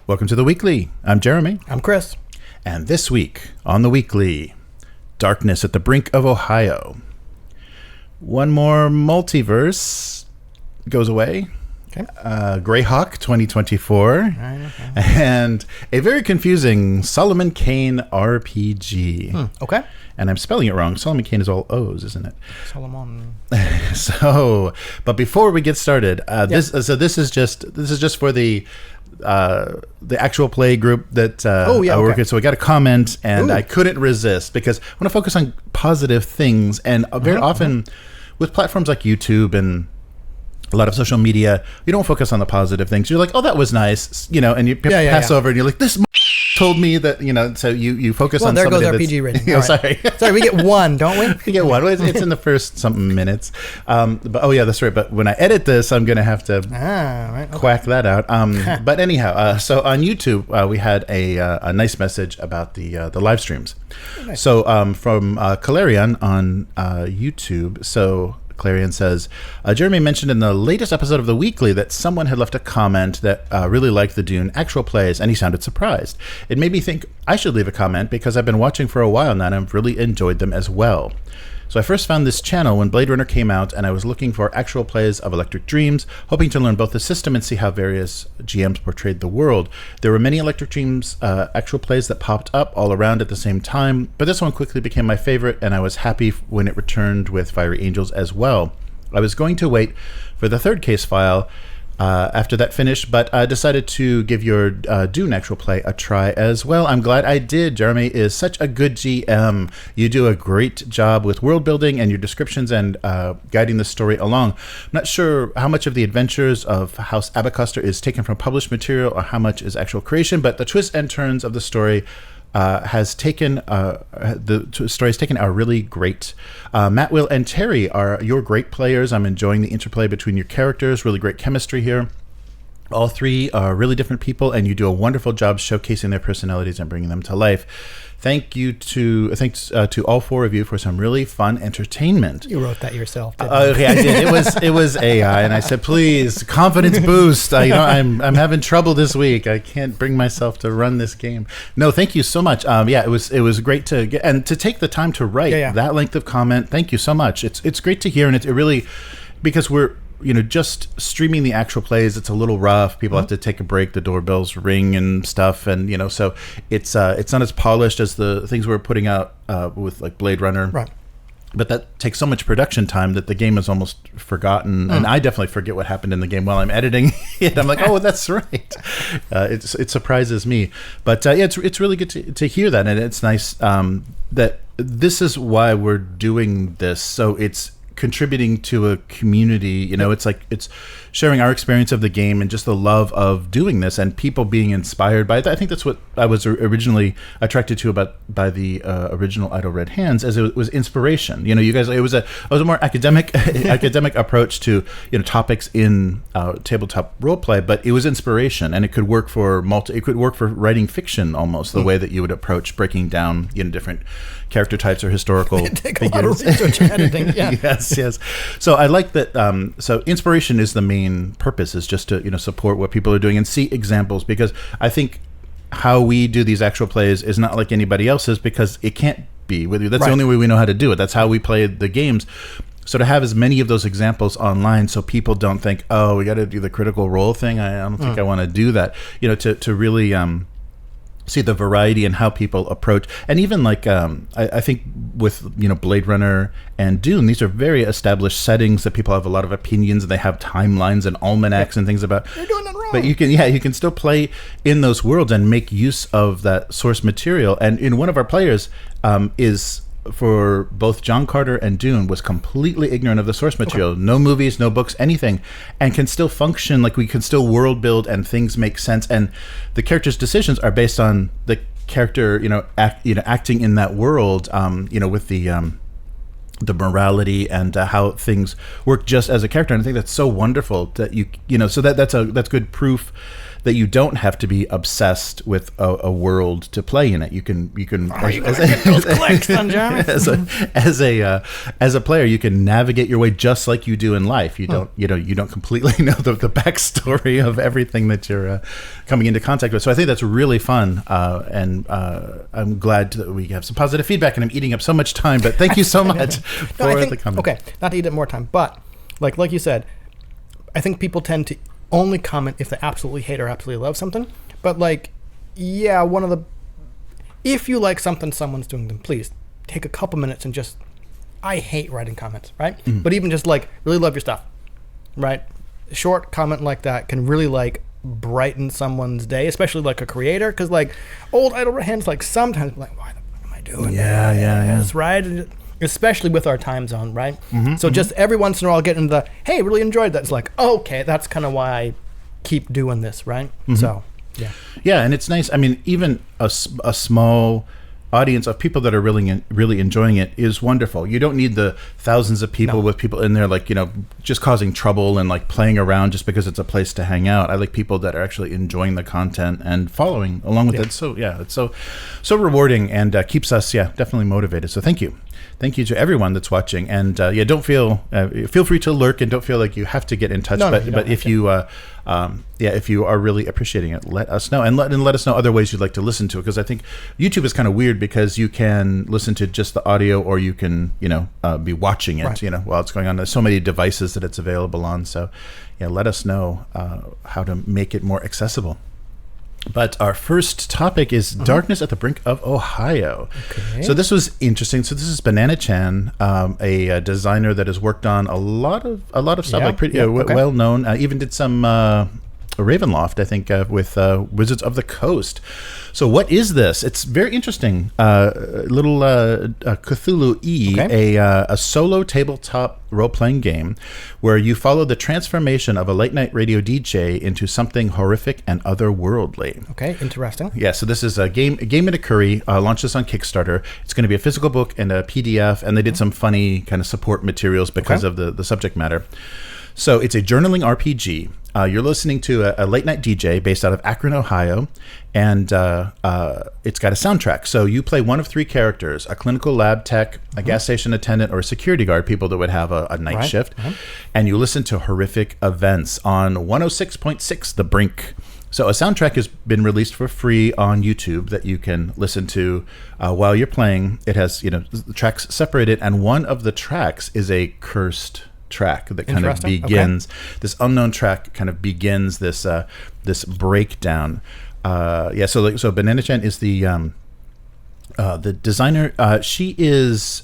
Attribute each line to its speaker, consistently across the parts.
Speaker 1: Welcome to The Weekly. I'm Jeremy.
Speaker 2: I'm Chris.
Speaker 1: And this week on The Weekly, darkness at the Brink of Ohio. One more multiverse goes away.
Speaker 2: Okay.
Speaker 1: Greyhawk 2024.
Speaker 2: Okay.
Speaker 1: And a very confusing Solomon Kane RPG.
Speaker 2: Okay.
Speaker 1: And I'm spelling it wrong. Solomon Kane is all O's, isn't it?
Speaker 2: Solomon.
Speaker 1: So, but before we get started, this is just for the actual play group that I work with. So I got a comment, and I couldn't resist because I want to focus on positive things. And very often with platforms like YouTube and a lot of social media, you don't focus on the positive things. You're like, oh, that was nice, and you pass over, and you're like, this told me that, so you focus on something.
Speaker 2: There goes our PG rating.
Speaker 1: Sorry.
Speaker 2: Sorry, we get one, don't we?
Speaker 1: We get one. It's in the first something minutes. But that's right. But when I edit this, I'm going to have to quack that out. But anyhow, so on YouTube, we had a nice message about the live streams. Oh, nice. So from Calarian on YouTube. So Clarion says, Jeremy mentioned in the latest episode of The Weekly that someone had left a comment that really liked the Dune actual plays, and he sounded surprised. It made me think I should leave a comment because I've been watching for a while now and I've really enjoyed them as well. So I first found this channel when Blade Runner came out, and I was looking for actual plays of Electric Dreams, hoping to learn both the system and see how various GMs portrayed the world. There were many Electric Dreams actual plays that popped up all around at the same time, but this one quickly became my favorite, and I was happy when it returned with Fiery Angels as well. I was going to wait for the third case file after that finished, but I decided to give your Dune actual play a try as well. I'm glad I did. Jeremy is such a good GM. You do a great job with world building and your descriptions and guiding the story along. I'm not sure how much of the adventures of House Abacoster is taken from published material or how much is actual creation, but the twists and turns of the story has taken are really great. Matt, Will, and Terry are your great players. I'm enjoying the interplay between your characters. Really great chemistry here. All three are really different people, and you do a wonderful job showcasing their personalities and bringing them to life. Thanks to all four of you for some really fun entertainment.
Speaker 2: You wrote that yourself, didn't you?
Speaker 1: Okay, I did. It was AI, and I said, please, confidence boost. I'm having trouble this week. I can't bring myself to run this game. No, thank you so much. It was great to get and to take the time to write that length of comment. Thank you so much. It's great to hear, and it really, because we're just streaming the actual plays, it's a little rough. People have to take a break. The doorbells ring and stuff, and so it's not as polished as the things we're putting out with like Blade Runner. Right. But that takes so much production time that the game is almost forgotten, and I definitely forget what happened in the game while I'm editing it. I'm like, oh, that's right. It surprises me, but it's really good to hear that, and it's nice that this is why we're doing this. So it's contributing to a community, it's like it's sharing our experience of the game and just the love of doing this and people being inspired by it. I think that's what I was originally attracted to by the original Idle Red Hands, as it was inspiration. You guys, it was a more academic approach to topics in tabletop roleplay, but it was inspiration, and it could work for writing fiction almost, the way that you would approach breaking down different character types or historical
Speaker 2: take figures. A lot of research and editing. Yeah.
Speaker 1: Yes. So I like that. So inspiration is the main purpose, is just to support what people are doing and see examples, because I think how we do these actual plays is not like anybody else's, because it can't be with you. That's the only way we know how to do it. That's how we play the games. So to have as many of those examples online, so people don't think, oh, we got to do the critical role thing. I don't think I want to do that. To really see the variety and how people approach, and even like I think with Blade Runner and Dune, these are very established settings that people have a lot of opinions, and they have timelines and almanacs and things about.
Speaker 2: You're doing it wrong.
Speaker 1: But you can still play in those worlds and make use of that source material. And in one of our players is, for both John Carter and Dune, was completely ignorant of the source material. No movies, no books, anything, and can still function. Like, we can still world build and things make sense, and the character's decisions are based on the character acting in that world, with the morality and how things work just as a character. And I think that's so wonderful that that's good proof that you don't have to be obsessed with a world to play in it. You can as a player, you can navigate your way just like you do in life. You don't completely know the backstory of everything that you're coming into contact with. So I think that's really fun, and I'm glad that we have some positive feedback. And I'm eating up so much time, but thank you so much for the comment.
Speaker 2: Okay, not to eat up more time, but like you said, I think people tend to only comment if they absolutely hate or absolutely love something. But if you like something someone's doing, then please take a couple minutes and just, I hate writing comments, right? Mm-hmm. But even just really love your stuff, right? A short comment like that can really brighten someone's day, especially a creator, because old idle hands, sometimes why the fuck am I doing this, right? And especially with our time zone, right? Mm-hmm, so just every once in a while get into the, hey, really enjoyed that. It's okay, that's kind of why I keep doing this, right? Mm-hmm. So, yeah.
Speaker 1: Yeah, and it's nice. I mean, even a small audience of people that are really enjoying it is wonderful. You don't need the thousands of people with people in there just causing trouble and playing around just because it's a place to hang out. I like people that are actually enjoying the content and following along with it. So it's so rewarding and keeps us definitely motivated. So thank you to everyone that's watching, and don't feel free to lurk and don't feel like you have to get in touch. But if you if you are really appreciating it, let us know, and let us know other ways you'd like to listen to it, because I think YouTube is kind of weird because you can listen to just the audio or you can be watching it while it's going on. There's so many devices that it's available on. So let us know how to make it more accessible. But our first topic is Darkness at the Brink of Ohio. Okay. So this was interesting. So this is Banana Chan, a designer that has worked on a lot of stuff, well known. Even did some Ravenloft, I think, with Wizards of the Coast. So what is this? It's very interesting. Little Cthulhu-y, a solo tabletop role-playing game where you follow the transformation of a late-night radio DJ into something horrific and otherworldly.
Speaker 2: Okay, interesting.
Speaker 1: Yeah, so this is a game in a curry. Launched this on Kickstarter. It's going to be a physical book and a PDF, and they did some funny kind of support materials because of the subject matter. So it's a journaling RPG. You're listening to a late-night DJ based out of Akron, Ohio, and it's got a soundtrack. So you play one of three characters: a clinical lab tech, a gas station attendant, or a security guard, people that would have a night shift. And you listen to horrific events on 106.6 The Brink. So a soundtrack has been released for free on YouTube that you can listen to while you're playing. It has the tracks separated, and one of the tracks is a cursed track that kind of begins this unknown track kind of begins this this breakdown. So Banana Chan is the designer. She is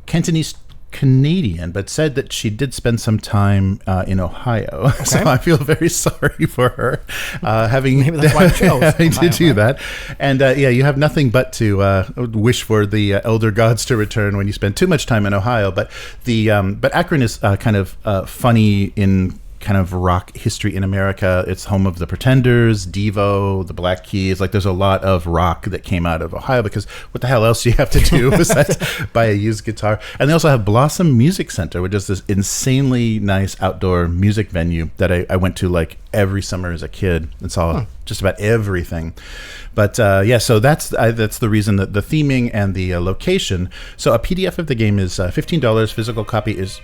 Speaker 1: Cantonese Canadian, but said that she did spend some time in Ohio. Okay. So I feel very sorry for her having
Speaker 2: maybe that's why I chose
Speaker 1: to do that. And you have nothing but to wish for the elder gods to return when you spend too much time in Ohio. But but Akron is kind of funny in kind of rock history in America. It's home of the Pretenders, Devo, the Black Keys. There's a lot of rock that came out of Ohio, because what the hell else do you have to do besides buy a used guitar? And they also have Blossom Music Center, which is this insanely nice outdoor music venue that I went to every summer as a kid and saw just about everything. But so that's the reason, that the theming and the location. So a PDF of the game is $15. Physical copy is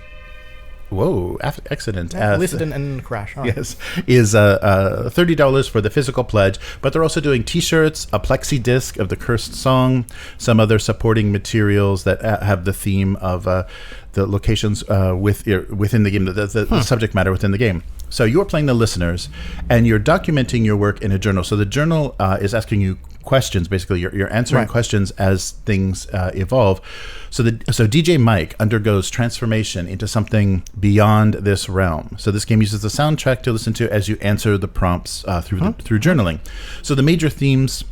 Speaker 1: accident.
Speaker 2: Listed and crash.
Speaker 1: Yes, is $30 for the physical pledge, but they're also doing T-shirts, a plexi disc of the cursed song, some other supporting materials that have the theme of the locations within the game, the subject matter within the game. So you're playing the listeners, and you're documenting your work in a journal. So the journal is asking you questions. Basically, you're answering questions as things evolve. So DJ Mike undergoes transformation into something beyond this realm. So this game uses the soundtrack to listen to as you answer the prompts through journaling. So the major themes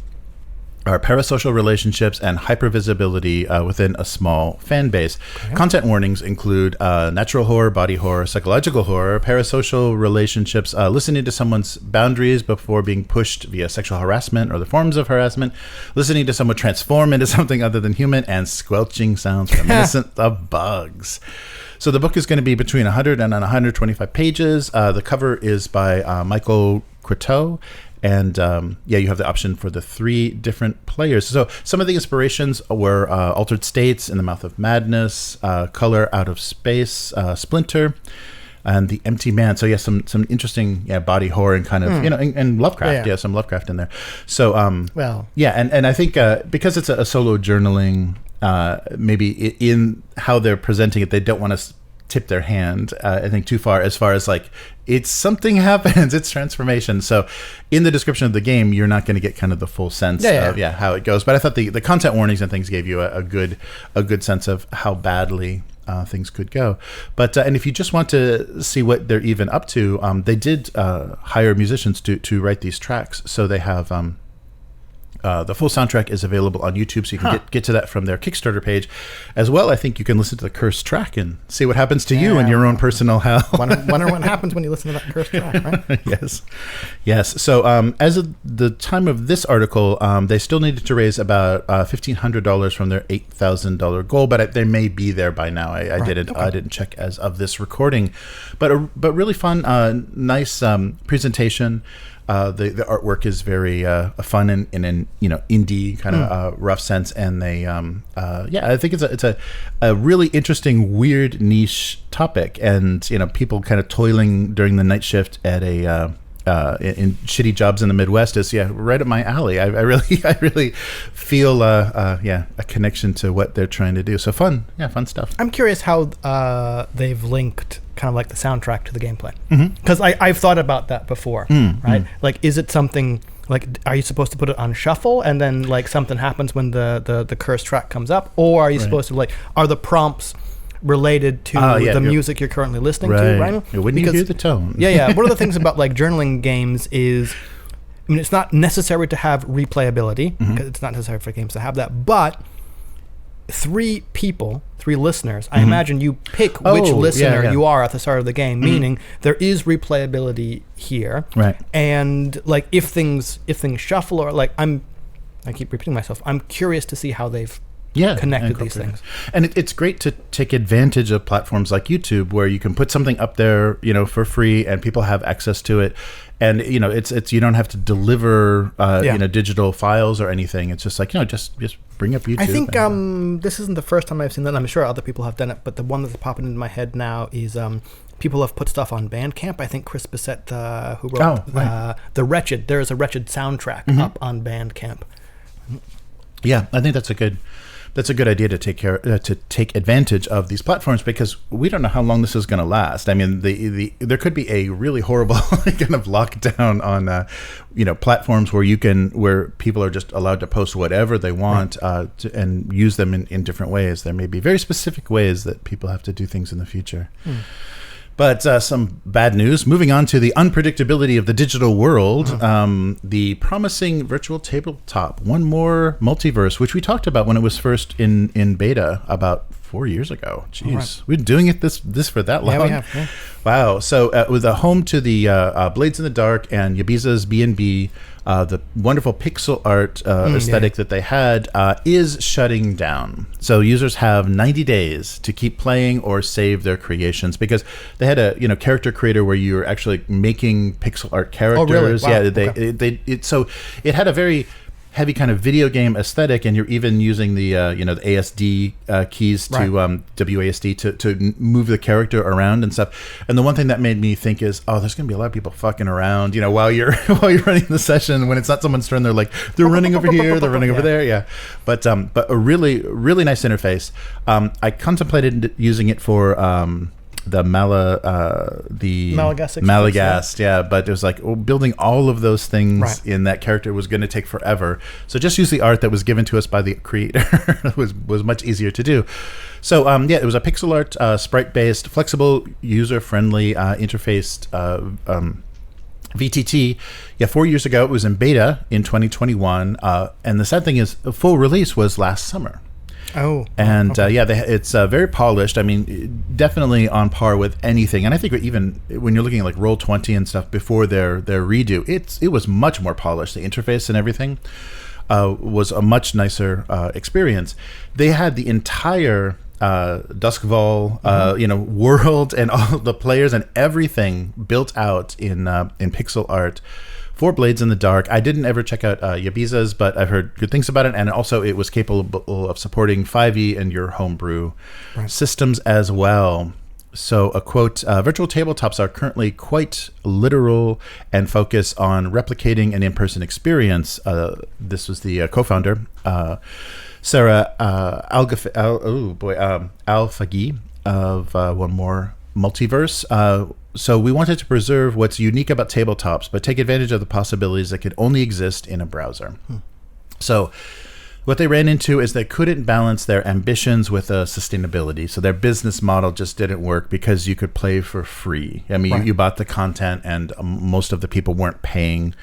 Speaker 1: are parasocial relationships and hypervisibility within a small fan base. Okay. Content warnings include natural horror, body horror, psychological horror, parasocial relationships, listening to someone's boundaries before being pushed via sexual harassment or the forms of harassment, listening to someone transform into something other than human, and squelching sounds reminiscent of bugs. So the book is going to be between 100 and 125 pages. The cover is by Michael Croteau. And you have the option for the 3 different players. So some of the inspirations were Altered States, In the Mouth of Madness, Color Out of Space, Splinter, and The Empty Man. So some interesting body horror and kind of and Lovecraft. Yeah, some Lovecraft in there. So and I think because it's a solo journaling, maybe in how they're presenting it, they don't want to tip their hand, I think, too far as like it's something happens, it's transformation. So in the description of the game, you're not going to get kind of the full sense of how it goes. But I thought the content warnings and things gave you a good sense of how badly things could go. But and if you just want to see what they're even up to, they did hire musicians to write these tracks. So they have the full soundtrack is available on YouTube, so you can get to that from their Kickstarter page. As well, I think you can listen to the cursed track and see what happens to you in your own personal hell.
Speaker 2: Wonder what happens when you listen to that cursed track, right?
Speaker 1: Yes. So as of the time of this article, they still needed to raise about $1,500 from their $8,000 goal, but they may be there by now. I didn't check as of this recording, but really fun, nice presentation. The artwork is very fun in an indie kind of rough sense, and they I think it's a really interesting, weird niche topic, and people kind of toiling during the night shift at a in shitty jobs in the Midwest is right up my alley. I really feel a connection to what they're trying to do. So fun stuff.
Speaker 2: I'm curious how they've linked kind of like the soundtrack to the gameplay, because I've thought about that before, right? Like, is it something like, are you supposed to put it on shuffle and then like something happens when the cursed track comes up, or are you supposed to are the prompts related to the music you're currently listening to, right?
Speaker 1: When you hear the tone.
Speaker 2: One of the things about like journaling games is, I mean, it's not necessary to have replayability, because it's not necessary for games to have that, but 3 listeners, I imagine you pick which listener you are at the start of the game, meaning there is replayability here,
Speaker 1: right?
Speaker 2: And like if things shuffle, or like I keep repeating myself, I'm curious to see how they've connected these things.
Speaker 1: And it's great to take advantage of platforms like YouTube, where you can put something up there, for free, and people have access to it. And it's you don't have to deliver digital files or anything. It's just like just bring up YouTube.
Speaker 2: I think this isn't the first time I've seen that. I'm sure other people have done it, but the one that's popping into my head now is people have put stuff on Bandcamp. I think Chris Bissett, who wrote The Wretched, there is a Wretched soundtrack up on Bandcamp.
Speaker 1: Yeah, I think that's a good idea to take advantage of these platforms, because we don't know how long this is going to last. I mean, there could be a really horrible kind of lockdown on platforms where people are just allowed to post whatever they want, and use them in different ways. There may be very specific ways that people have to do things in the future. But some bad news. Moving on to the unpredictability of the digital world, the promising virtual tabletop, One More Multiverse, which we talked about when it was first in beta about 4 years ago. Jeez, right. We've been doing it this for that long.
Speaker 2: Yeah, we have. Yeah.
Speaker 1: Wow. So with a home to the Blades in the Dark and Yabiza's B&B, the wonderful pixel art aesthetic that they had is shutting down. So users have 90 days to keep playing or save their creations, because they had a character creator where you were actually making pixel art characters.
Speaker 2: Oh, really?
Speaker 1: Wow. So it had a very heavy kind of video game aesthetic, and you're even using the the ASD keys to WASD to move the character around and stuff. And the one thing that made me think is, there's gonna be a lot of people fucking around, while you're running the session, when it's not someone's turn. They're like, they're running over here, they're running over there, But a really, really nice interface. I contemplated using it for the Malagast, but it was like building all of those things in that character was going to take forever. So just use the art that was given to us by the creator was much easier to do. So it was a pixel art, sprite-based, flexible, user-friendly, interfaced VTT. 4 years ago it was in beta in 2021, and the sad thing is, the full release was last summer. It's very polished. I mean, definitely on par with anything. And I think even when you're looking at like Roll20 and stuff before their redo, it was much more polished. The interface and everything was a much nicer experience. They had the entire Duskval, world, and all the players and everything built out in pixel art for Blades in the Dark. I didn't ever check out Yabiza's, but I've heard good things about it, and also it was capable of supporting 5e and your homebrew systems as well. So a quote, virtual tabletops are currently quite literal and focus on replicating an in-person experience. This was the co-founder, Sarah Alfagi of One More Multiverse. So we wanted to preserve what's unique about tabletops, but take advantage of the possibilities that could only exist in a browser. So what they ran into is they couldn't balance their ambitions with sustainability. So their business model just didn't work because you could play for free. I mean, you bought the content, and most of the people weren't paying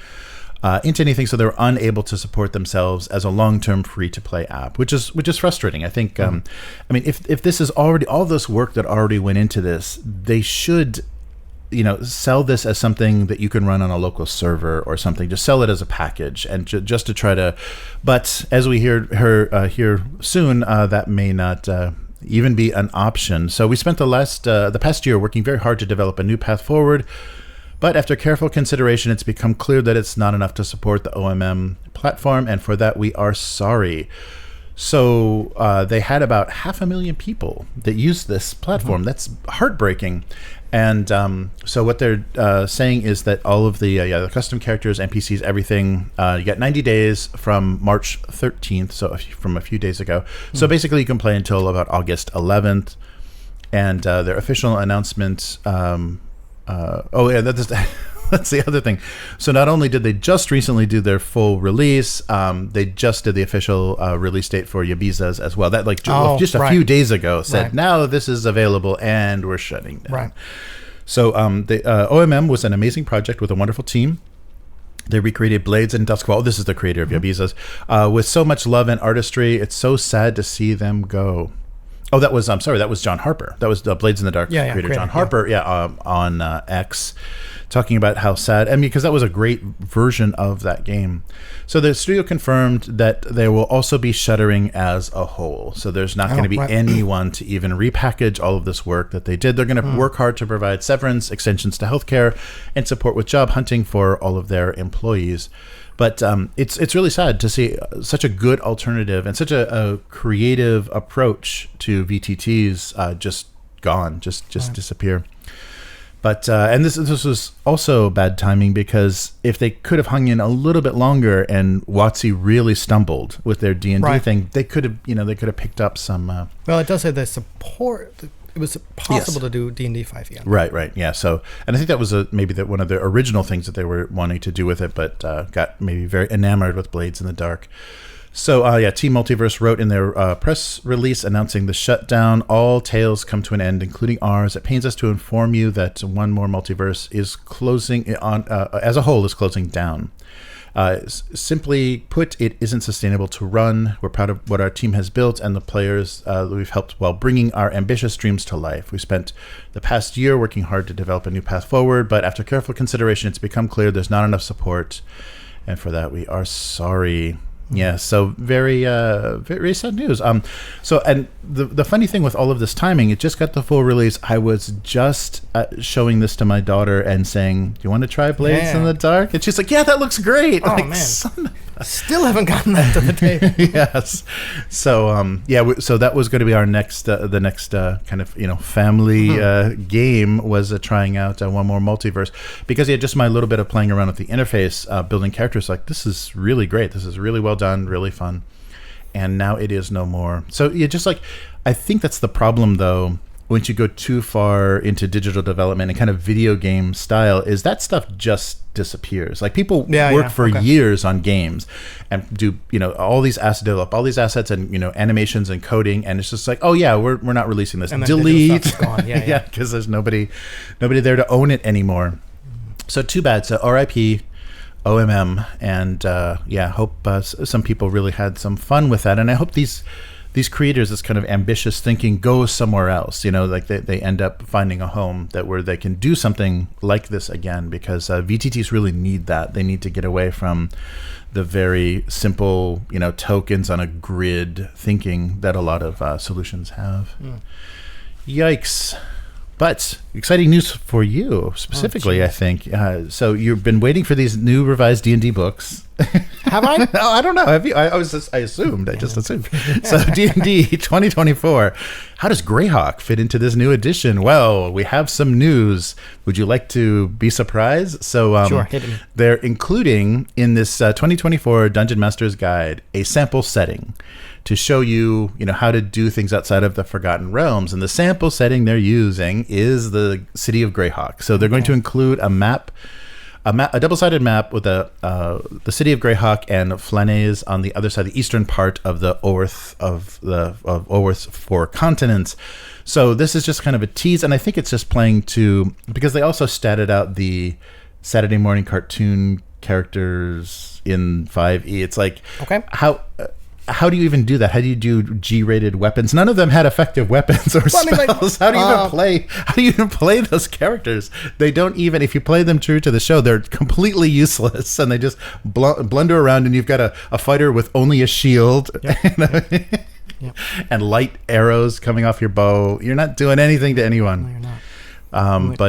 Speaker 1: into anything, so they were unable to support themselves as a long-term free-to-play app, which is frustrating. I think, I mean, if this is already all this work that already went into this, they should, sell this as something that you can run on a local server or something. Just sell it as a package, and just to try to. But as we hear soon, that may not even be an option. So we spent the past year working very hard to develop a new path forward. But after careful consideration, it's become clear that it's not enough to support the OMM platform, and for that we are sorry. So they had about 500,000 people that use this platform. That's heartbreaking. And so what they're saying is that all of the custom characters, NPCs, everything, you get 90 days from March 13th, so from a few days ago. So basically you can play until about August 11th. And their official announcement... that's the other thing. So not only did they just recently do their full release, they just did the official release date for Yabiza's as well. That just a few days ago said, now this is available and we're shutting down. Right. So the OMM was an amazing project with a wonderful team. They recreated Blades and Duskval. This is the creator of Yabiza's, with so much love and artistry. It's so sad to see them go. Oh, that was John Harper. That was the Blades in the Dark creator, John Harper, on X, talking about how sad, because that was a great version of that game. So the studio confirmed that they will also be shuttering as a whole. So there's not going to be anyone to even repackage all of this work that they did. They're going to work hard to provide severance, extensions to healthcare, and support with job hunting for all of their employees. But it's really sad to see such a good alternative and such a creative approach to VTTs just gone, just disappear. But and this was also bad timing, because if they could have hung in a little bit longer and WotC really stumbled with their D&D thing, they could have picked up some.
Speaker 2: Well, it does say they support. It was possible to do D&D 5e.
Speaker 1: Right, yeah. So, and I think that was maybe one of the original things that they were wanting to do with it, but got maybe very enamored with Blades in the Dark. So, Team Multiverse wrote in their press release announcing the shutdown. All tales come to an end, including ours. It pains us to inform you that One More Multiverse is closing on, as a whole, is closing down. Simply put, it isn't sustainable to run. We're proud of what our team has built and the players that we've helped while bringing our ambitious dreams to life. We spent the past year working hard to develop a new path forward, but after careful consideration, it's become clear there's not enough support, and for that we are sorry. Yeah, so very sad news. So, and the funny thing with all of this timing, it just got the full release. I was just showing this to my daughter and saying, "Do you want to try Blades in the Dark?" And she's like, "Yeah, that looks great."
Speaker 2: Oh,
Speaker 1: like,
Speaker 2: man, still haven't gotten that to the table.
Speaker 1: Yes. So so that was going to be our next kind of family game, was trying out One More Multiverse, because just my little bit of playing around with the interface, building characters, like, this is really great. This is really well done, really fun, and now it is no more. So I think that's the problem, though, once you go too far into digital development and kind of video game style, is that stuff just disappears. Like, people work for years on games and do all these develop all these assets and animations and coding, and it's just like, oh yeah, we're not releasing this, and delete. Gone. Yeah, because there's nobody there to own it anymore. So too bad. So RIP OMM, and hope some people really had some fun with that, and I hope these these creators, this kind of ambitious thinking goes somewhere else. Like they end up finding a home where they can do something like this again, because VTTs really need that. They need to get away from the very simple, tokens on a grid thinking that a lot of solutions have. Yikes. But exciting news for you specifically, I think. So you've been waiting for these new revised D&D books.
Speaker 2: Have I?
Speaker 1: No, I don't know. Have you? I assumed. I just assumed. So D&D 2024. How does Greyhawk fit into this new edition? Well, we have some news. Would you like to be surprised? So
Speaker 2: sure, hit me.
Speaker 1: They're including in this 2024 Dungeon Master's Guide a sample setting to show you, how to do things outside of the Forgotten Realms. And the sample setting they're using is the City of Greyhawk. So they're going to include a map, a double-sided map with the City of Greyhawk and Flanaess on the other side, the eastern part of the Orth's 4 continents. So this is just kind of a tease, and I think it's just playing to, because they also statted out the Saturday morning cartoon characters in 5e. It's like,
Speaker 2: okay,
Speaker 1: how do you even do that? How do you do G-rated weapons? None of them had effective weapons or spells. How do you even play those characters? They don't even, if you play them true to the show, they're completely useless, and they just blunder around, and you've got a fighter with only a shield. Yep. And light arrows coming off your bow. You're not doing anything to anyone. No, you're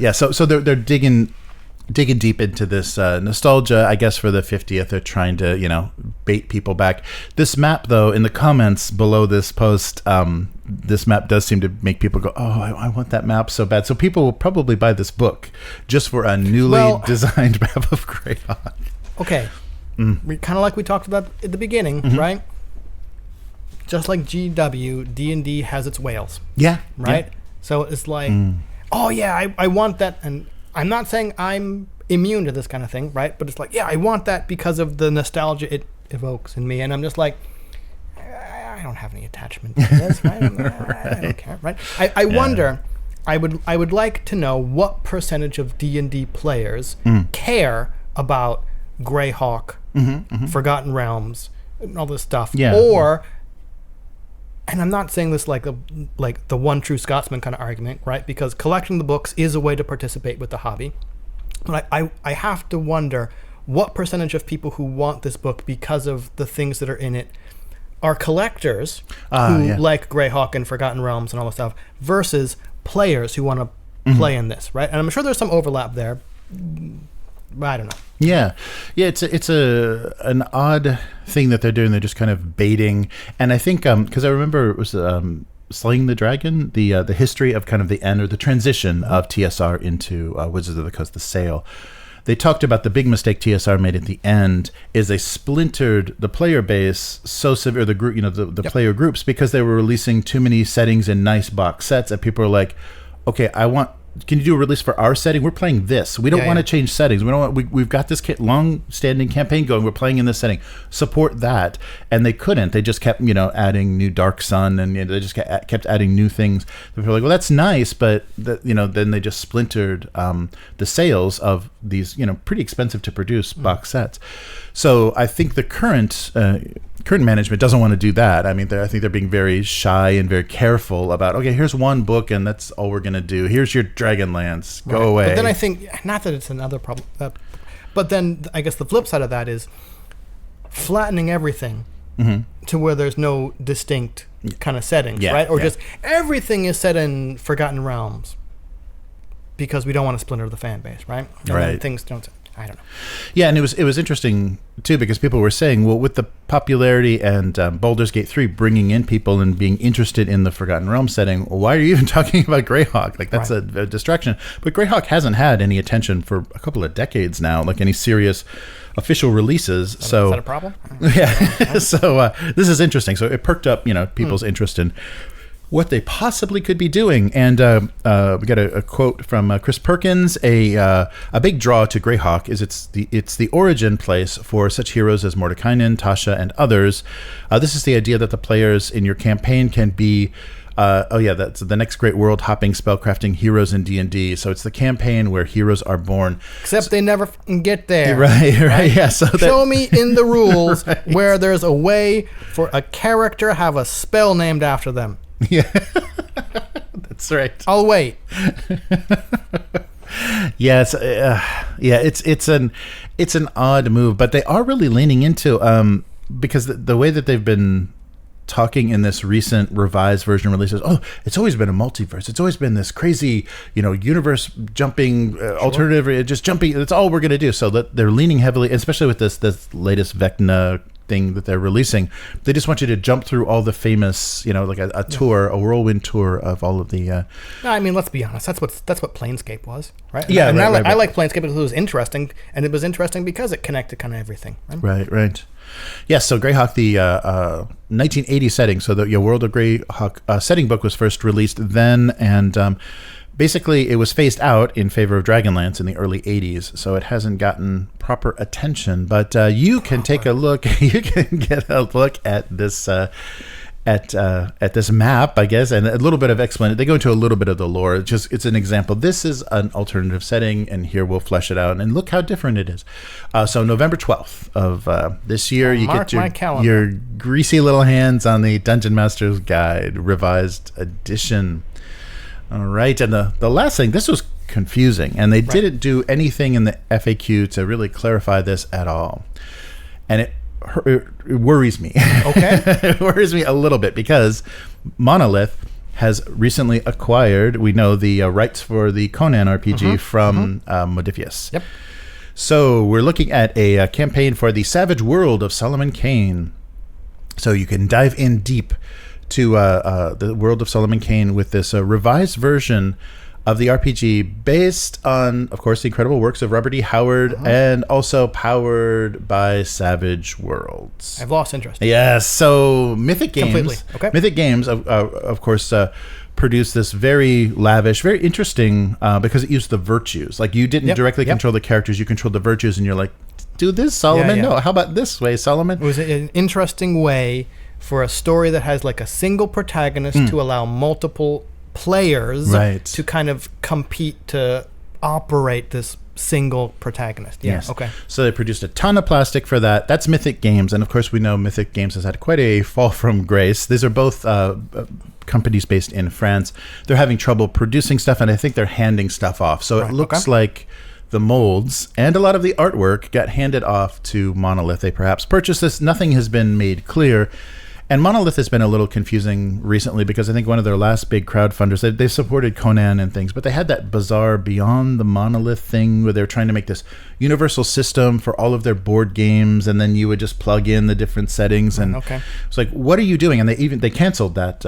Speaker 1: not. So they're digging deep into this nostalgia, I guess, for the 50th. They're trying to, bait people back. This map, though, in the comments below this post, this map does seem to make people go, oh, I want that map so bad. So people will probably buy this book just for a newly designed map of Greyhawk.
Speaker 2: Okay. Kind of like we talked about at the beginning, right? Just like GW, D&D has its whales.
Speaker 1: Yeah.
Speaker 2: Right? Yeah. So it's like, oh, yeah, I want that. And I'm not saying I'm immune to this kind of thing, right? But it's like, yeah, I want that because of the nostalgia it evokes in me. And I'm just like, I don't have any attachment to this, right? I don't care, right? I wonder, I would like to know what percentage of D&D players care about Greyhawk, Forgotten Realms, and all this stuff. Yeah. Or, and I'm not saying this like the one true Scotsman kind of argument, right? Because collecting the books is a way to participate with the hobby. But I have to wonder what percentage of people who want this book because of the things that are in it are collectors who like Greyhawk and Forgotten Realms and all this stuff versus players who want to play in this, right? And I'm sure there's some overlap there. I don't know. Yeah.
Speaker 1: It's an odd thing that they're doing. They're just kind of baiting, and I think because I remember it was Slaying the Dragon, the history of kind of the end or the transition of TSR into Wizards of the Coast, the sale. They talked about the big mistake TSR made at the end is they splintered the player base so severe, the group, the player groups, because they were releasing too many settings in nice box sets, and people are like, okay, can you do a release for our setting? We're playing this. We don't want to change settings. We don't want. We've got this long-standing campaign going. We're playing in this setting. Support that, and they couldn't. They just kept, adding new Dark Sun, and they just kept adding new things. People were like, well, that's nice, but then they just splintered the sales of these, pretty expensive to produce box sets. So I think the current management doesn't want to do that. I mean, I think they're being very shy and very careful about, okay, here's one book and that's all we're going to do. Here's your Dragonlance. Go away.
Speaker 2: But then I think, not that it's another problem, but then I guess the flip side of that is flattening everything to where there's no distinct kind of settings, right? Or just everything is set in Forgotten Realms because we don't want to splinter the fan base, right? And then things don't... I don't know.
Speaker 1: Yeah, and it was interesting too because people were saying, well, with the popularity and Baldur's Gate 3 bringing in people and being interested in the Forgotten Realms setting, why are you even talking about Greyhawk? Like that's a distraction. But Greyhawk hasn't had any attention for a couple of decades now, like any serious official releases. Is
Speaker 2: that a problem?
Speaker 1: Yeah. So this is interesting. So it perked up, people's interest in what they possibly could be doing. And we got a quote from Chris Perkins. A big draw to Greyhawk is it's the origin place for such heroes as Mordekainen, Tasha, and others. This is the idea that the players in your campaign can be That's the next great world hopping spellcrafting heroes in D&D. So it's the campaign where heroes are born.
Speaker 2: Except they never get there.
Speaker 1: Right, yeah. So
Speaker 2: show me in the rules where there's a way for a character to have a spell named after them.
Speaker 1: Yeah, that's right.
Speaker 2: I'll wait.
Speaker 1: Yeah, it's an odd move, but they are really leaning into because the way that they've been talking in this recent revised version releases, it's always been a multiverse. It's always been this crazy, universe jumping alternative, just jumping. That's all we're gonna do. So that they're leaning heavily, especially with this latest Vecna thing that they're releasing. They just want you to jump through all the famous, like a tour, a whirlwind tour of all of the.
Speaker 2: I mean, let's be honest. That's what Planescape was, right?
Speaker 1: Yeah,
Speaker 2: and
Speaker 1: right,
Speaker 2: I like Planescape because it was interesting, and it was interesting because it connected kind of everything.
Speaker 1: Right. Yes, so Greyhawk, the 1980 setting. So the World of Greyhawk setting book was first released then, and basically it was phased out in favor of Dragonlance in the early 80s. So it hasn't gotten proper attention. But you can take a look. You can get a look at this at this map, I guess, and a little bit of explanation. They go into a little bit of the lore. It's an example. This is an alternative setting, and here we'll flesh it out. And look how different it is. So November 12th of this year, you get your greasy little hands on the Dungeon Master's Guide Revised Edition. All right, and the last thing, this was confusing, and they didn't do anything in the FAQ to really clarify this at all. And it worries me. Okay. It worries me a little bit because Monolith has recently acquired, we know, the rights for the Conan RPG from Modiphius. Yep. So we're looking at a campaign for the Savage World of Solomon Kane. So you can dive in deep to the world of Solomon Kane with this revised version of the RPG based on, of course, the incredible works of Robert E. Howard and also powered by Savage Worlds.
Speaker 2: I've lost interest.
Speaker 1: Yes. So Mythic Games,
Speaker 2: completely. Okay.
Speaker 1: Mythic Games, of course, produced this very lavish, very interesting, because it used the virtues. Like you didn't directly control the characters, you controlled the virtues, and you're like, do this, Solomon. No, how about this way, Solomon?
Speaker 2: It was an interesting way for a story that has like a single protagonist to allow multiple players to kind of compete to operate this single protagonist.
Speaker 1: Yes.
Speaker 2: Okay.
Speaker 1: So they produced a ton of plastic for that. That's Mythic Games, and of course we know Mythic Games has had quite a fall from grace. These are both companies based in France. They're having trouble producing stuff, and I think they're handing stuff off. So it looks like the molds and a lot of the artwork got handed off to Monolith. They perhaps purchased this. Nothing has been made clear. And Monolith has been a little confusing recently because I think one of their last big crowdfunders, they supported Conan and things, but they had that bizarre Beyond the Monolith thing where they were trying to make this universal system for all of their board games, and then you would just plug in the different settings. And it's like, what are you doing? And they canceled that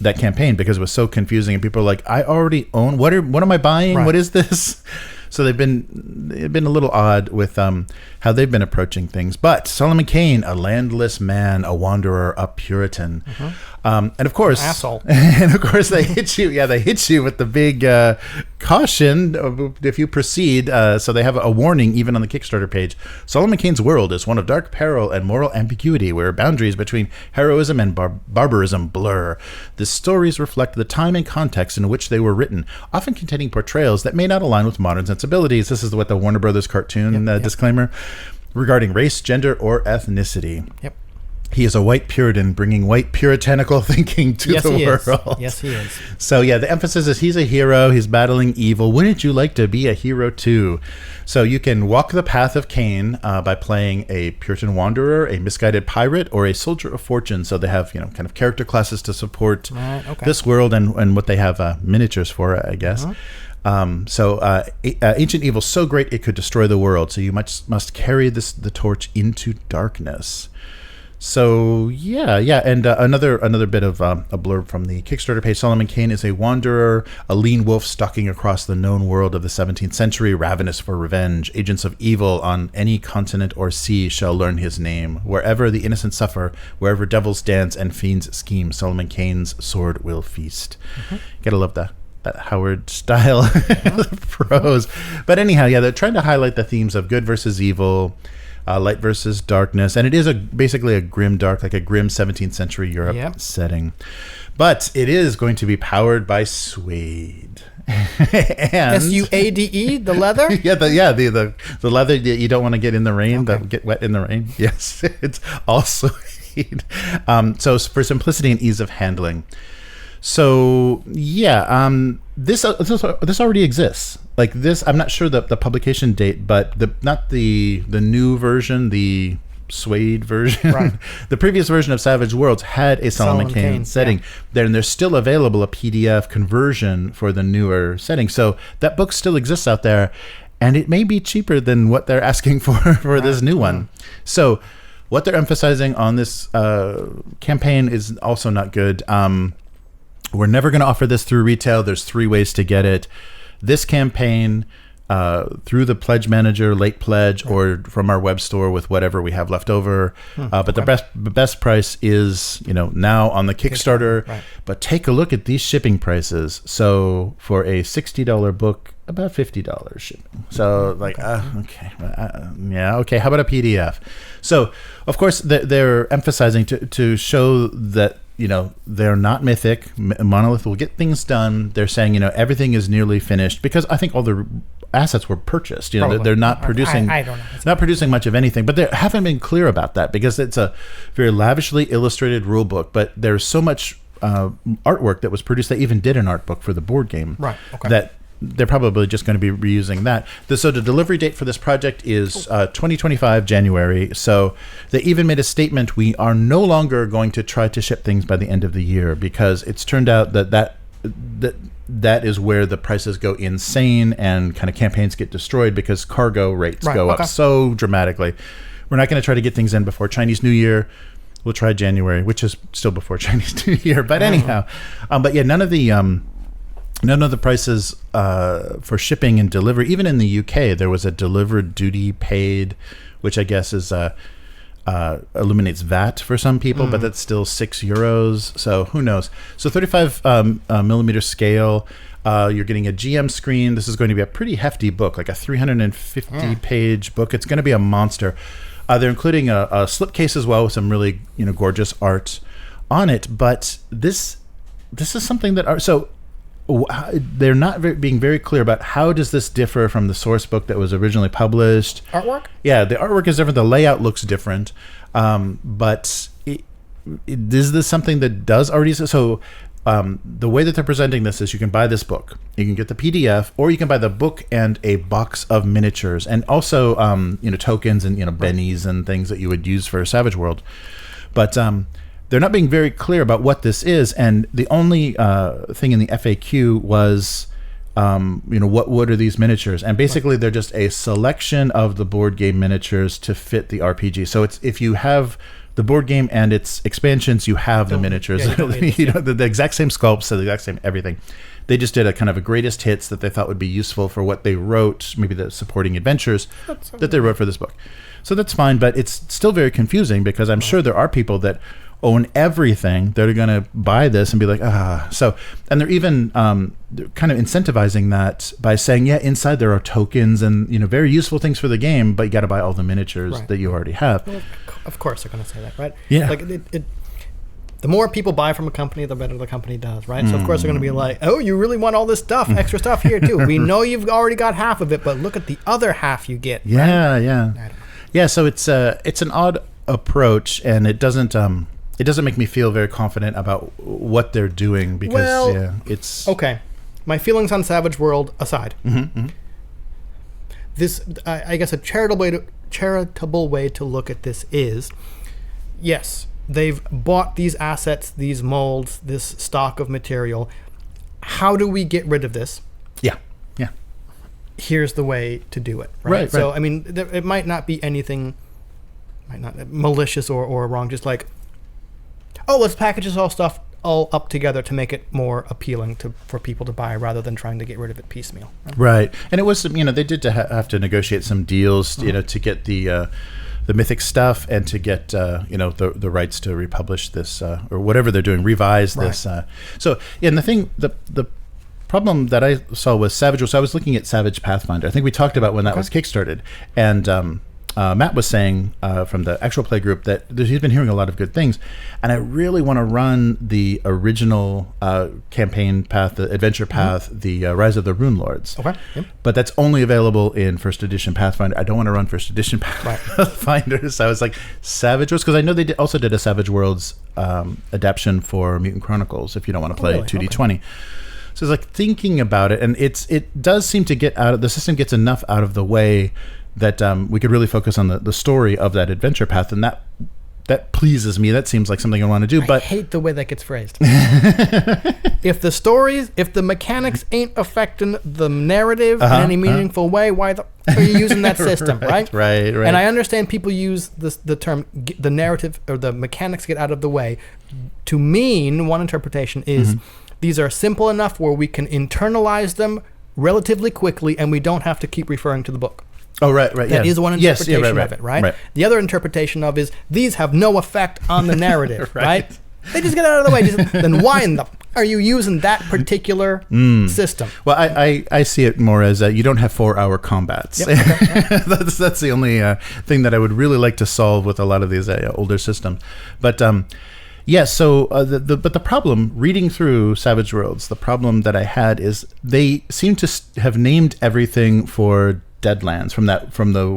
Speaker 1: that campaign because it was so confusing, and people are like, I already own, what am I buying? What is this? So they've been a little odd with how they've been approaching things. But Solomon Kane, a landless man, a wanderer, a Puritan, and of course,
Speaker 2: asshole.
Speaker 1: And of course, they hit you. Yeah, they hit you with the big caution if you proceed. So they have a warning even on the Kickstarter page. Solomon Kane's world is one of dark peril and moral ambiguity, where boundaries between heroism and barbarism blur. The stories reflect the time and context in which they were written, often containing portrayals that may not align with modern sensibilities. This is what the Warner Brothers cartoon disclaimer regarding race, gender, or ethnicity. Yep. He is a white Puritan bringing white puritanical thinking to the world.
Speaker 2: Yes, he is.
Speaker 1: So yeah, the emphasis is he's a hero. He's battling evil. Wouldn't you like to be a hero too? So you can walk the path of Kane by playing a Puritan wanderer, a misguided pirate, or a soldier of fortune. So they have kind of character classes to support this world and what they have miniatures for, I guess. Ancient evil so great it could destroy the world. So you must carry the torch into darkness. So and another bit of a blurb from the Kickstarter page. Solomon Kane is a wanderer, a lean wolf stalking across the known world of the 17th century, ravenous for revenge. Agents of evil on any continent or sea shall learn his name. Wherever the innocent suffer, wherever devils dance and fiends scheme, Solomon Kane's sword will feast. Gotta love that Howard style prose. But anyhow, they're trying to highlight the themes of good versus evil, Light versus Darkness, and it is basically a grim dark, like a grim 17th century Europe setting. But it is going to be powered by suede. And
Speaker 2: SUADE, the leather?
Speaker 1: the leather that you don't want to get in the rain, that get wet in the rain. Yes, it's all suede. So for simplicity and ease of handling. So this already exists. Like this, I'm not sure the publication date, but not the new version, the suede version. Right. The previous version of Savage Worlds had a Solomon Kane setting there, and there's still available a PDF conversion for the newer setting. So that book still exists out there, and it may be cheaper than what they're asking for this new one. So what they're emphasizing on this campaign is also not good. We're never going to offer this through retail. There's 3 ways to get it. This campaign, through the pledge manager, late pledge, or from our web store with whatever we have left over. But the best price is, now on the Kickstarter. Right. But take a look at these shipping prices. So for a $60 book, about $50 shipping. So okay. How about a PDF? So of course they're emphasizing to show that they're not mythic. Monolith will get things done. They're saying everything is nearly finished, because I think all the assets were purchased. They're not producing. I don't know. Not producing much of anything, but they haven't been clear about that, because it's a very lavishly illustrated rule book. But there's so much artwork that was produced. They even did an art book for the board game. Right. Okay. That they're probably just going to be reusing that. So the delivery date for this project is 2025 January. So they even made a statement: we are no longer going to try to ship things by the end of the year, because it's turned out that is where the prices go insane and kind of campaigns get destroyed, because cargo rates go up so dramatically. We're not going to try to get things in before Chinese New Year. We'll try January, which is still before Chinese New Year. But anyhow, none of the prices for shipping and delivery, even in the UK, there was a delivered duty paid, which I guess is eliminates VAT for some people, but that's still €6. So who knows? So 35 millimeter scale. You're getting a GM screen. This is going to be a pretty hefty book, like a 350 page book. It's going to be a monster. They're including a slipcase as well with some really gorgeous art on it. But this is something that they're not being very clear about how does this differ from the source book that was originally published.
Speaker 2: Artwork?
Speaker 1: Yeah, the artwork is different. The layout looks different. But is this something that does already? So the way that they're presenting this is you can buy this book. You can get the PDF, or you can buy the book and a box of miniatures, and also tokens and bennies and things that you would use for Savage World. But they're not being very clear about what this is, and the only thing in the FAQ was, what are these miniatures? And basically, they're just a selection of the board game miniatures to fit the RPG. So it's if you have the board game and its expansions, you have the miniatures. The exact same sculpts, the exact same everything. They just did a kind of a greatest hits that they thought would be useful for what they wrote, maybe the supporting adventures that they wrote for this book. So that's fine, but it's still very confusing, because I'm sure there are people that own everything that are going to buy this and be like, So, and they're even they're kind of incentivizing that by saying, inside there are tokens and very useful things for the game, but you got to buy all the miniatures that you already have.
Speaker 2: Well, of course they're going to say that, right?
Speaker 1: Yeah.
Speaker 2: Like the more people buy from a company, the better the company does, right? So of course they're going to be like, oh, you really want all this stuff, extra stuff here too. We know you've already got half of it, but look at the other half you get.
Speaker 1: Yeah,
Speaker 2: right?
Speaker 1: yeah. Yeah, so it's an odd approach, and it doesn't make me feel very confident about what they're doing, because it's
Speaker 2: okay. My feelings on Savage World aside, this I guess a charitable way to look at this is, yes, they've bought these assets, these molds, this stock of material. How do we get rid of this?
Speaker 1: Yeah.
Speaker 2: Here's the way to do it. Right. So I mean, it might not be anything, malicious or wrong. Just like, let's package this all up together to make it more appealing for people to buy, rather than trying to get rid of it piecemeal.
Speaker 1: Right. And it was, they did have to negotiate some deals, to get the mythic stuff and to get the rights to republish this or whatever they're doing, revise this. So and the problem that I saw with Savage was I was looking at Savage Pathfinder. I think we talked about when that was kickstarted, and Matt was saying from the actual play group that he's been hearing a lot of good things, and I really want to run the original campaign path, the adventure path, the Rise of the Rune Lords.
Speaker 2: Okay. Yep.
Speaker 1: But that's only available in first edition Pathfinder. I don't want to run first edition Pathfinder, so I was like Savage Worlds, because I know they also did a Savage Worlds adaptation for Mutant Chronicles. If you don't want to play 2D20. Okay. So it's like thinking about it, and it does seem to get out of the system, gets enough out of the way that we could really focus on the story of that adventure path, and that pleases me. That seems like something I want to do. But
Speaker 2: I hate the way that gets phrased. If the mechanics ain't affecting the narrative in any meaningful way, why are you using that system, right?
Speaker 1: Right.
Speaker 2: And I understand people use the term the narrative or the mechanics get out of the way to mean one interpretation is these are simple enough where we can internalize them relatively quickly, and we don't have to keep referring to the book.
Speaker 1: Oh, right.
Speaker 2: That is one interpretation of it, right? The other interpretation of is these have no effect on the narrative, right? They just get out of the way. Then why in the are you using that particular system?
Speaker 1: Well, I see it more as you don't have 4-hour combats.
Speaker 2: Yep, okay.
Speaker 1: That's the only thing that I would really like to solve with a lot of these older systems. But so but the problem reading through Savage Worlds, the problem that I had is they seem to have named everything for Deadlands from the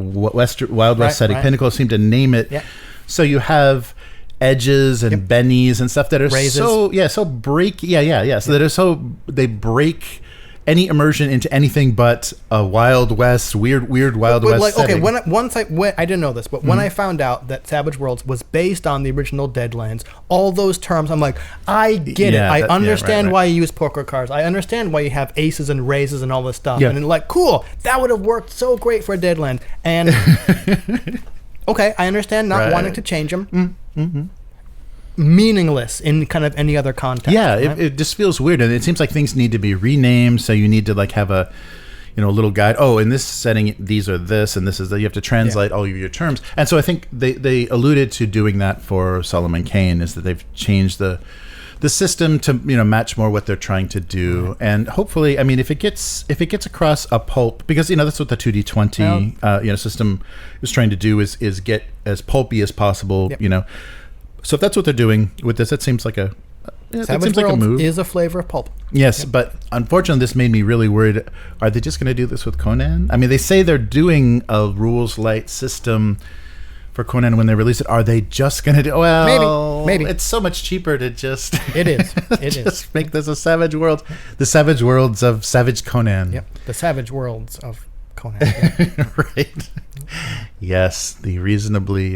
Speaker 1: Wild West setting. Pinnacle seemed to name it. Yep. So you have edges and bennies and stuff that are
Speaker 2: Razes.
Speaker 1: So break so that are they break any immersion into anything but a Wild West weird Wild West setting.
Speaker 2: Okay, I didn't know this, but when I found out that Savage Worlds was based on the original Deadlands, all those terms, I'm like, I get it. I understand why you use poker cards. I understand why you have aces and raises and all this stuff. Yeah. And like, cool, that would have worked so great for a Deadland. And okay, I understand not wanting to change them. Meaningless in kind of any other context.
Speaker 1: Yeah, right? it just feels weird, and it seems like things need to be renamed. So you need to like have a little guide. Oh, in this setting, these are this, and this is that. You have to translate all of your terms. And so I think they alluded to doing that for Solomon Kane, is that they've changed the system to match more what they're trying to do. And hopefully, I mean, if it gets across a pulp, because that's what the 2D20 system is trying to do is get as pulpy as possible. Yep. So if that's what they're doing with this, it seems like a move.
Speaker 2: Is a flavor of pulp.
Speaker 1: Yes, but unfortunately, this made me really worried. Are they just going to do this with Conan? I mean, they say they're doing a rules light system for Conan when they release it. Are they just going to do? Well,
Speaker 2: maybe
Speaker 1: it's so much cheaper to just.
Speaker 2: It is.
Speaker 1: Just make this a Savage World. The Savage Worlds of Savage Conan.
Speaker 2: Yep. The Savage Worlds of Conan.
Speaker 1: Right. Yes, the reasonably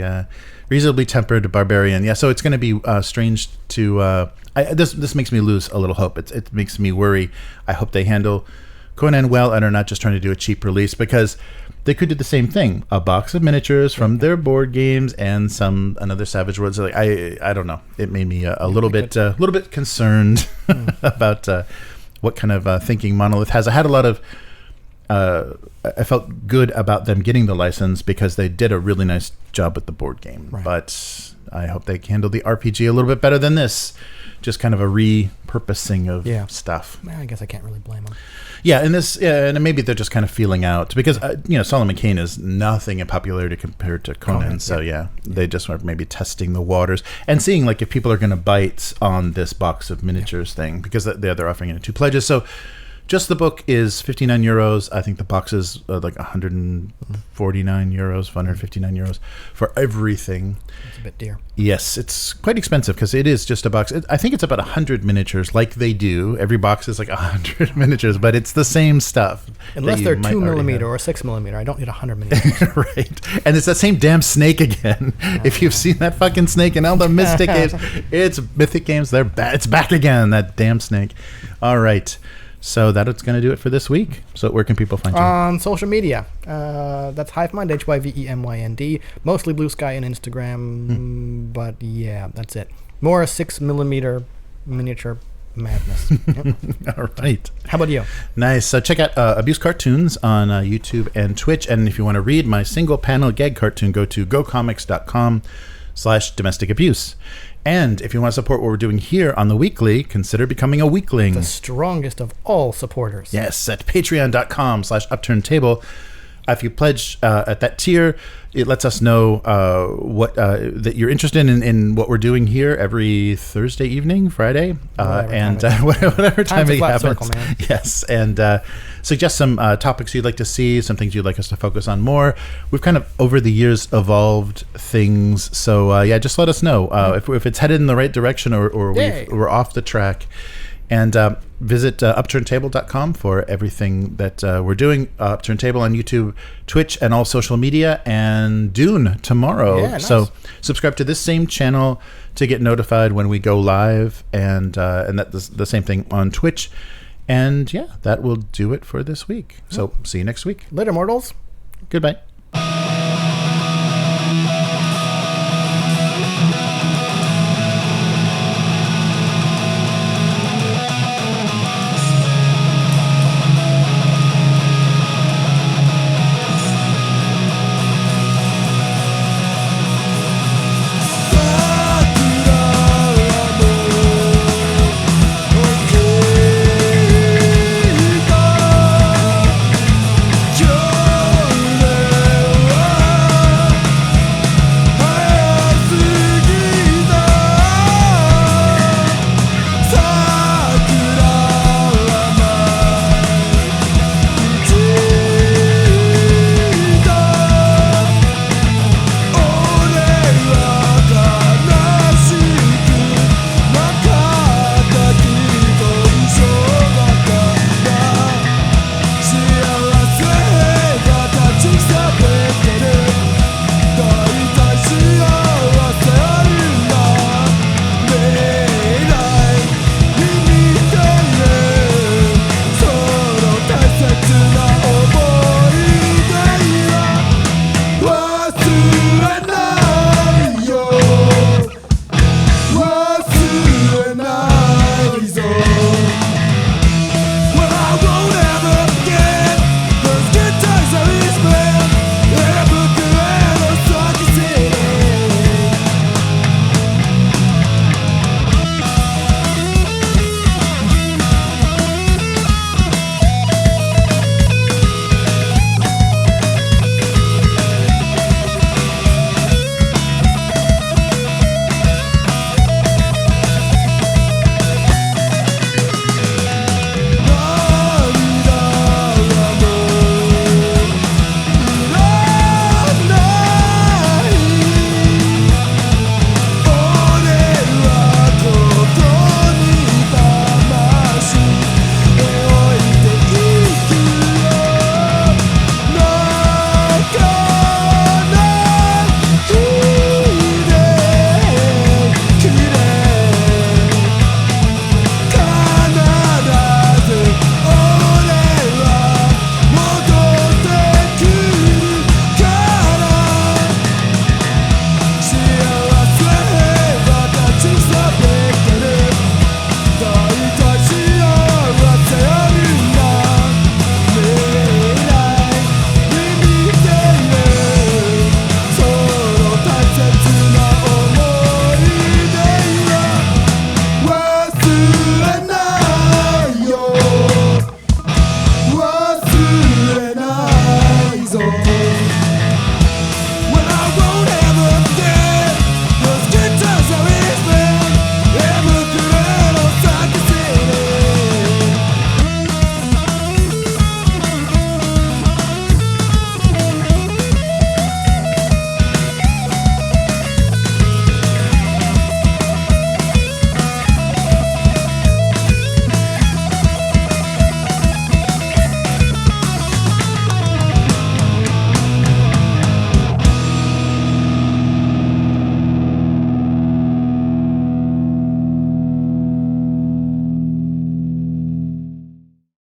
Speaker 1: tempered barbarian. Yeah, so it's going to be strange to. This makes me lose a little hope. It makes me worry. I hope they handle Conan well and are not just trying to do a cheap release, because they could do the same thing. A box of miniatures from their board games and another Savage Worlds. Like I don't know. It made me a little bit concerned about what kind of thinking Monolith has. I had a lot of. I felt good about them getting the license because they did a really nice job with the board game. Right. But I hope they handle the RPG a little bit better than this. Just kind of a repurposing of stuff.
Speaker 2: I guess I can't really blame them.
Speaker 1: Yeah, and maybe they're just kind of feeling out because Solomon Kane is nothing in popularity compared to Conan. So they just are maybe testing the waters and seeing like if people are going to bite on this box of miniatures thing, because they're offering it in 2 pledges. So. Just the book is €59. I think the box is like €149, €159 for everything.
Speaker 2: It's a bit dear.
Speaker 1: Yes, it's quite expensive because it is just a box. I think it's about 100 miniatures, like they do. Every box is like 100 miniatures, but it's the same stuff.
Speaker 2: Unless they're 2mm or 6mm, I don't need 100 miniatures.
Speaker 1: Right, and it's that same damn snake again. If you've seen that fucking snake in all the Mythic games, it's Mythic games. It's back again. That damn snake. All right. So that's going to do it for this week. So where can people find you?
Speaker 2: On social media. That's Hivemind, HYVEMYND. Mostly Blue Sky and Instagram. But yeah, that's it. More 6mm miniature madness. Yep.
Speaker 1: All right.
Speaker 2: How about you?
Speaker 1: Nice. So check out Abuse Cartoons on YouTube and Twitch. And if you want to read my single panel gag cartoon, go to gocomics.com/domestic abuse. And if you want to support what we're doing here on the Weekly, consider becoming a weakling.
Speaker 2: The strongest of all supporters.
Speaker 1: Yes, at patreon.com/upturntable. If you pledge at that tier, it lets us know what that you're interested in what we're doing here every Thursday evening, Friday, whatever time it happens. Circle, man. Yes, and suggest some topics you'd like to see, some things you'd like us to focus on more. We've kind of over the years evolved things, so just let us know if it's headed in the right direction or we're off the track. And visit upturntable.com for everything that we're doing. Upturn Table on YouTube, Twitch, and all social media. And Dune tomorrow. Yeah, nice. So subscribe to this same channel to get notified when we go live. And that's the same thing on Twitch. And that will do it for this week. So see you next week.
Speaker 2: Later, mortals.
Speaker 1: Goodbye.